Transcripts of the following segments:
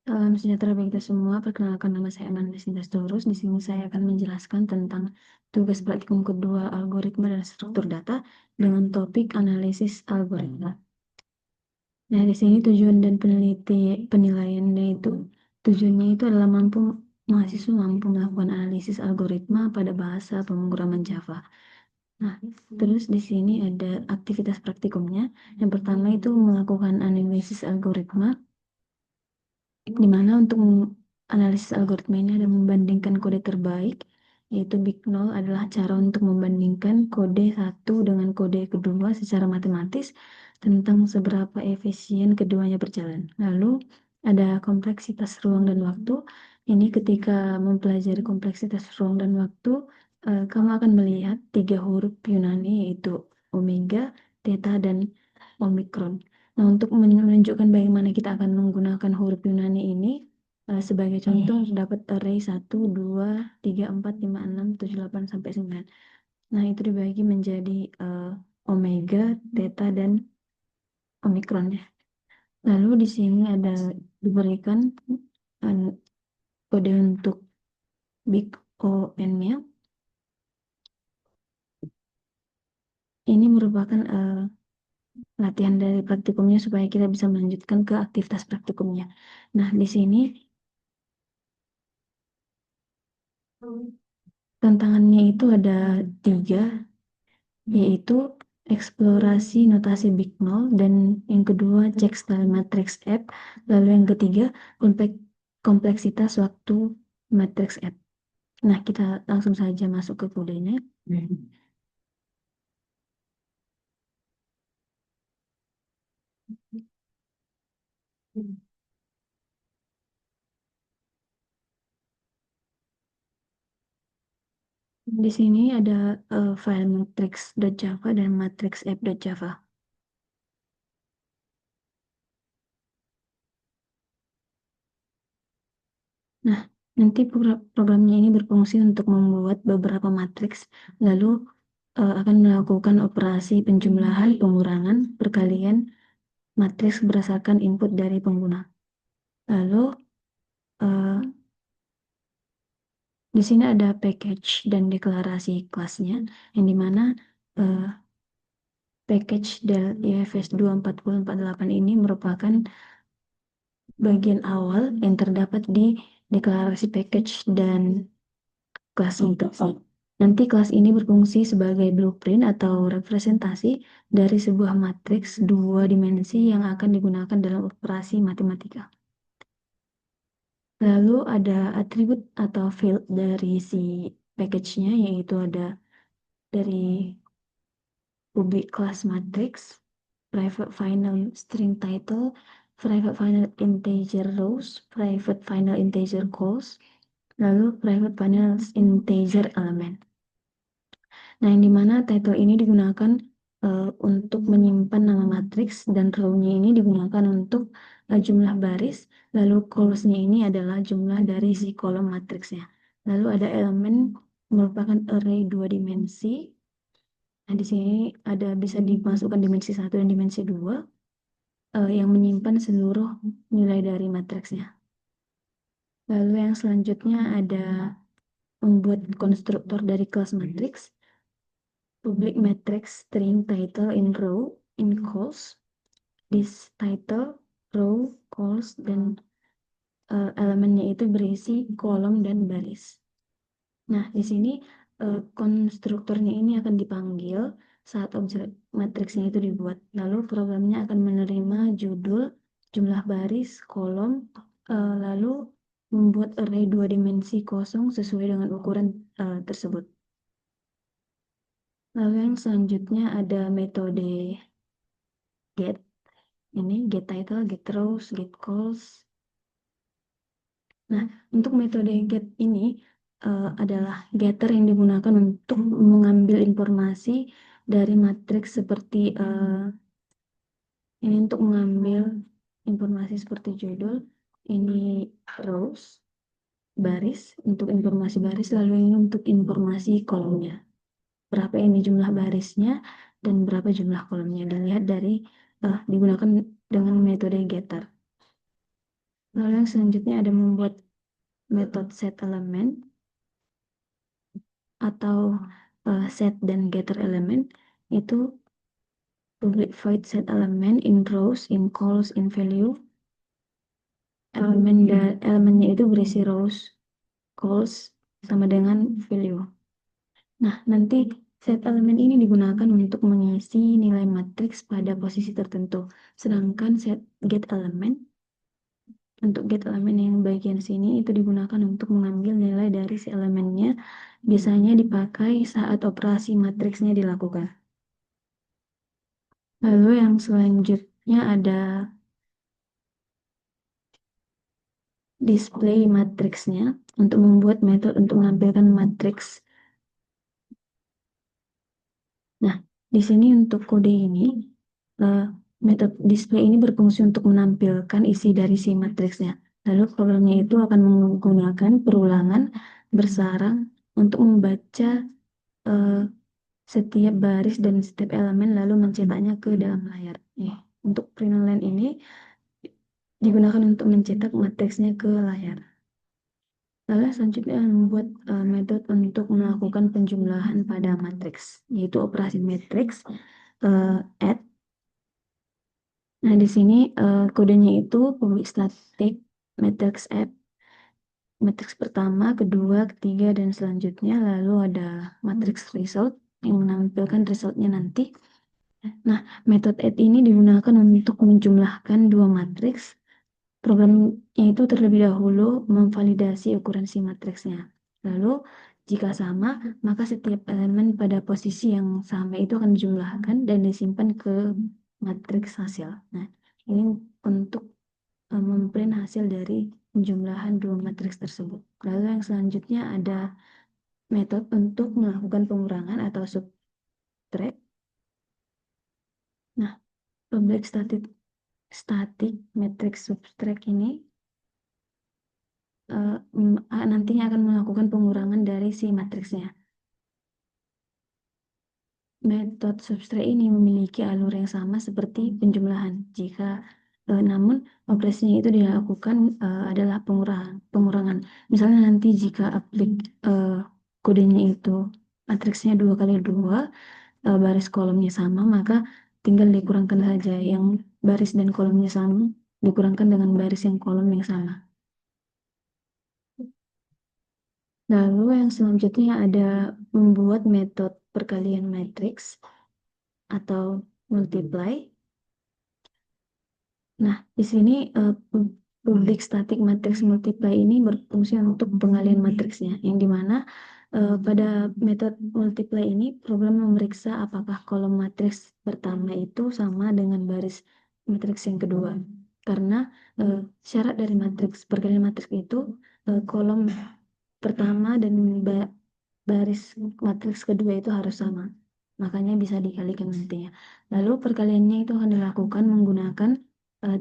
Salam sejahtera bagi kita semua. Perkenalkan, nama saya Amanda Sintastorus. Di sini saya akan menjelaskan tentang tugas praktikum kedua algoritma dan struktur data dengan topik analisis algoritma. Nah, di sini tujuan dan penilaiannya tujuannya itu adalah mahasiswa mampu melakukan analisis algoritma pada bahasa pemrograman Java. Nah, terus di sini ada aktivitas praktikumnya. Yang pertama itu melakukan analisis algoritma, di mana untuk analisis algoritma ini ada membandingkan kode terbaik, yaitu big null adalah cara untuk membandingkan kode satu dengan kode kedua secara matematis tentang seberapa efisien keduanya berjalan. Lalu ada kompleksitas ruang dan waktu. Ini ketika mempelajari kompleksitas ruang dan waktu, kamu akan melihat 3 huruf Yunani, yaitu omega, theta, dan omikron. Nah, untuk menunjukkan bagaimana kita akan menggunakan huruf Yunani ini, sebagai contoh dapat array 1, 2, 3, 4, 5, 6, 7, 8, sampai 9. Nah, itu dibagi menjadi omega, theta, dan omikron ya. Lalu di sini ada diberikan kode untuk big O n-nya. Ini merupakan latihan dari praktikumnya supaya kita bisa melanjutkan ke aktivitas praktikumnya. Nah, di sini tantangannya itu ada 3, yaitu eksplorasi notasi big null, dan yang kedua cek style matrix app, lalu yang ketiga kompleksitas waktu matrix app. Nah, kita langsung saja masuk ke kodenya. Di sini ada file matrix.java dan matrixapp.java. Nah, nanti programnya ini berfungsi untuk membuat beberapa matriks, lalu akan melakukan operasi penjumlahan, pengurangan, perkalian matriks berdasarkan input dari pengguna. Lalu di sini ada package dan deklarasi kelasnya, yang dimana package del IFS 24048 ini merupakan bagian awal yang terdapat di deklarasi package dan kelas untuk. Nanti kelas ini berfungsi sebagai blueprint atau representasi dari sebuah matriks 2 dimensi yang akan digunakan dalam operasi matematika. Lalu ada atribut atau field dari si package-nya, yaitu ada dari public class matrix, private final string title, private final integer rows, private final integer calls, lalu private final integer element. Nah, yang dimana title ini digunakan untuk menyimpan nama matriks, dan row-nya ini digunakan untuk jumlah baris, lalu calls-nya ini adalah jumlah dari si kolom matriksnya. Lalu ada elemen merupakan array 2 dimensi. Nah, di sini ada bisa dimasukkan dimensi 1 dan dimensi 2 yang menyimpan seluruh nilai dari matriksnya. Lalu yang selanjutnya ada membuat konstruktor dari kelas matriks. Public matrix string title in row in calls. This title, row, calls, dan elemennya itu berisi kolom dan baris. Nah, di sini konstruktornya ini akan dipanggil saat objek matriksnya itu dibuat. Lalu programnya akan menerima judul, jumlah baris, kolom, lalu membuat array 2 dimensi kosong sesuai dengan ukuran tersebut. Lalu yang selanjutnya ada metode get. Ini get title, get rows, get calls. Nah, untuk metode get ini adalah getter yang digunakan untuk mengambil informasi dari matriks seperti ini untuk mengambil informasi seperti judul, ini rows, baris untuk informasi baris, lalu ini untuk informasi kolomnya. Berapa ini jumlah barisnya dan berapa jumlah kolomnya, dilihat dari digunakan dengan metode getter. Lalu yang selanjutnya ada membuat metode set element atau set dan getter element. Itu public void set element in rows, in calls, in value. Elemennya itu berisi rows, calls, sama dengan value. Nah, nanti set elemen ini digunakan untuk mengisi nilai matriks pada posisi tertentu. Sedangkan set get element, untuk get elemen yang bagian sini itu digunakan untuk mengambil nilai dari si elemennya. Biasanya dipakai saat operasi matriksnya dilakukan. Lalu yang selanjutnya ada display matriksnya. Untuk membuat metode untuk menampilkan matriks. Nah, di sini untuk kode ini, metode display ini berfungsi untuk menampilkan isi dari si matriksnya. Lalu programnya itu akan menggunakan perulangan bersarang untuk membaca setiap baris dan setiap elemen lalu mencetaknya ke dalam layar. Untuk println line ini digunakan untuk mencetak matriksnya ke layar. Lalu selanjutnya membuat metode untuk melakukan penjumlahan pada matriks, yaitu operasi matriks add. Nah, di sini kodenya itu public static matrix add, matriks pertama, kedua, ketiga, dan selanjutnya. Lalu ada matriks result yang menampilkan resultnya nanti. Nah, metode add ini digunakan untuk menjumlahkan dua matriks. Programnya itu terlebih dahulu memvalidasi ukuran si matriksnya. Lalu, jika sama, maka setiap elemen pada posisi yang sama itu akan dijumlahkan dan disimpan ke matriks hasil. Nah, ini untuk memprint hasil dari penjumlahan dua matriks tersebut. Lalu yang selanjutnya ada metode untuk melakukan pengurangan atau subtract. Nah, public static matrix subtract ini nantinya akan melakukan pengurangan dari si matriksnya. Metode subtract ini memiliki alur yang sama seperti penjumlahan. Namun operasinya itu dilakukan adalah pengurangan. Misalnya nanti jika kodenya itu matriksnya 2x2, baris kolomnya sama, maka tinggal dikurangkan saja yang baris dan kolomnya sama, dikurangkan dengan baris yang kolom yang sama. Lalu yang selanjutnya ada membuat metode perkalian matriks atau multiply. Nah, di sini public static matrix multiply ini berfungsi untuk pengalian matriksnya, yang dimana pada metode multiply ini program memeriksa apakah kolom matriks pertama itu sama dengan baris matriks yang kedua. Karena syarat dari perkalian matriks itu kolom pertama dan baris matriks kedua itu harus sama. Makanya bisa dikalikan nantinya. Lalu perkaliannya itu akan dilakukan menggunakan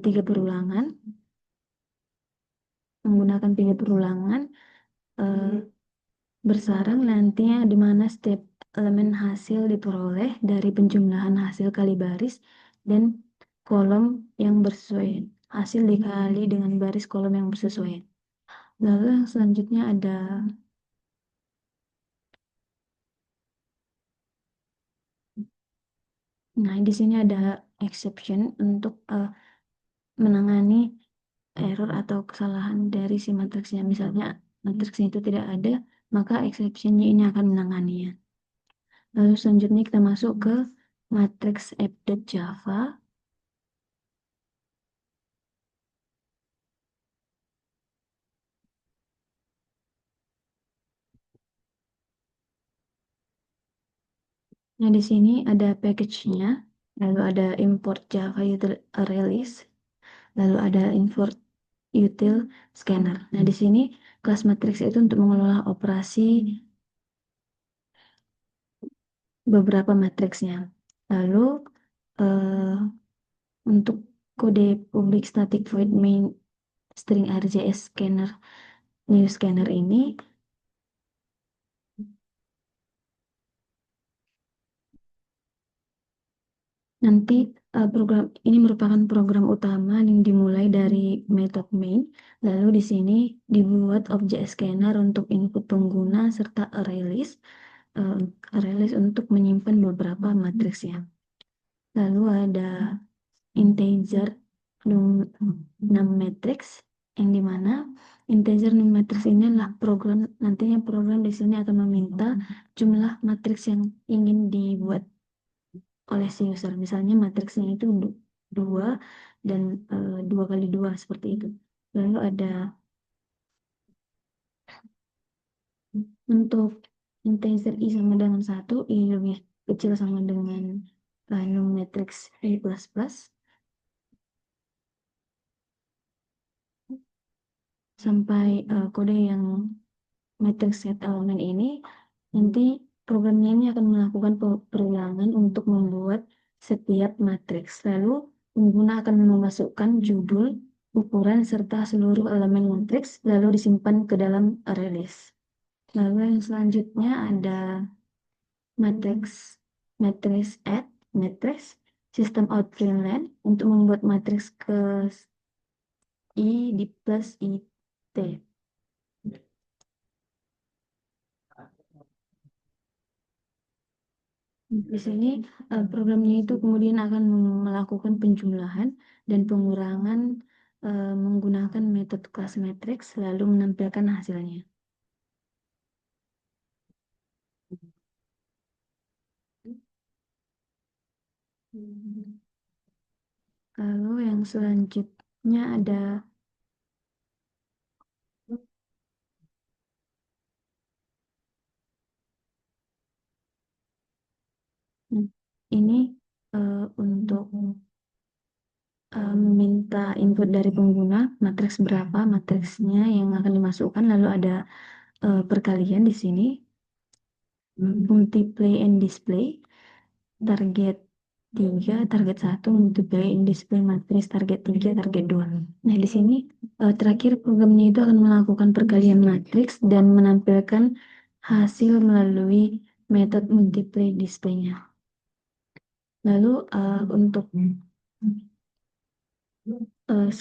tiga perulangan, bersarang nantinya di mana setiap elemen hasil diperoleh dari penjumlahan hasil kali baris dan kolom yang bersesuaian. Hasil dikali dengan baris kolom yang bersesuaian. Lalu yang selanjutnya ada di sini ada exception untuk menangani error atau kesalahan dari si matriksnya. Misalnya matriksnya itu tidak ada, maka exception-nya ini akan menanganinya. Lalu selanjutnya kita masuk ke matriks app.java. Nah, di sini ada package-nya, lalu ada import Java util release, lalu ada import util scanner. Nah, di sini kelas matriks itu untuk mengelola operasi beberapa matriksnya. Lalu untuk kode public static void main string RJS scanner new scanner ini nanti Program ini merupakan program utama yang dimulai dari metode main. Lalu di sini dibuat objek scanner untuk input pengguna serta eh, array list untuk menyimpan beberapa matriks ya. Lalu ada integer num 6 matrix yang dimana integer num matrix ini adalah program, nantinya program di sini akan meminta jumlah matriks yang ingin dibuat oleh si user. Misalnya matriksnya itu 2 dan 2 kali 2 seperti itu. Lalu ada untuk integer i sama dengan 1, i lebih kecil sama dengan num matrix i plus plus, sampai kode yang matrix set elemen ini, nanti programnya ini akan melakukan perulangan untuk membuat setiap matriks. Lalu pengguna akan memasukkan judul, ukuran, serta seluruh elemen matriks, lalu disimpan ke dalam array list. Lalu yang selanjutnya ada matriks matriks add, matriks sistem out println untuk membuat matriks ke i di plus i t. Di sini programnya itu kemudian akan melakukan penjumlahan dan pengurangan menggunakan metode class matrix lalu menampilkan hasilnya. Lalu yang selanjutnya ada ini untuk meminta input dari pengguna matriks berapa matriksnya yang akan dimasukkan, lalu ada perkalian di sini, multiply and display, target 3, target 1, multiply and display matriks target 3, target 2. Nah, di sini terakhir programnya itu akan melakukan perkalian matriks dan menampilkan hasil melalui metode multiply display-nya. Lalu untuk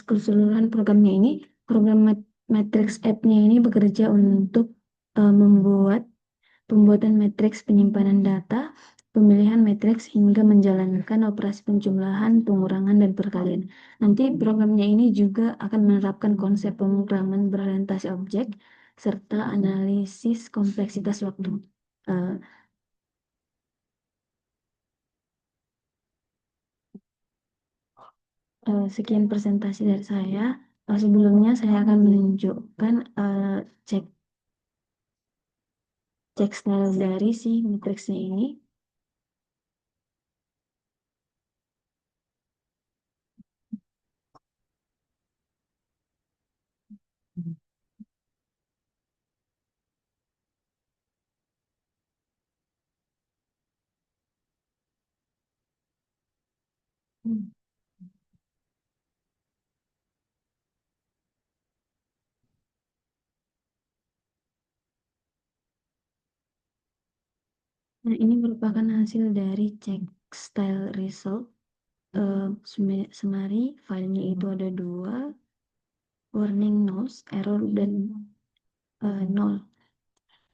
keseluruhan programnya ini, program matrix app-nya ini bekerja untuk membuat pembuatan matriks penyimpanan data, pemilihan matriks hingga menjalankan operasi penjumlahan, pengurangan, dan perkalian. Nanti programnya ini juga akan menerapkan konsep pemrograman berorientasi objek serta analisis kompleksitas waktu. Eh, Sekian presentasi dari saya. Sebelumnya saya akan menunjukkan cek cek style dari si matriksnya ini. Nah, ini merupakan hasil dari cek style result. Summary filenya itu ada 2, warning nose, error, dan 0.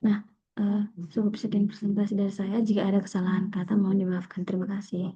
Nah, cukup sekian presentasi dari saya. Jika ada kesalahan kata mohon dimaafkan. Terima kasih.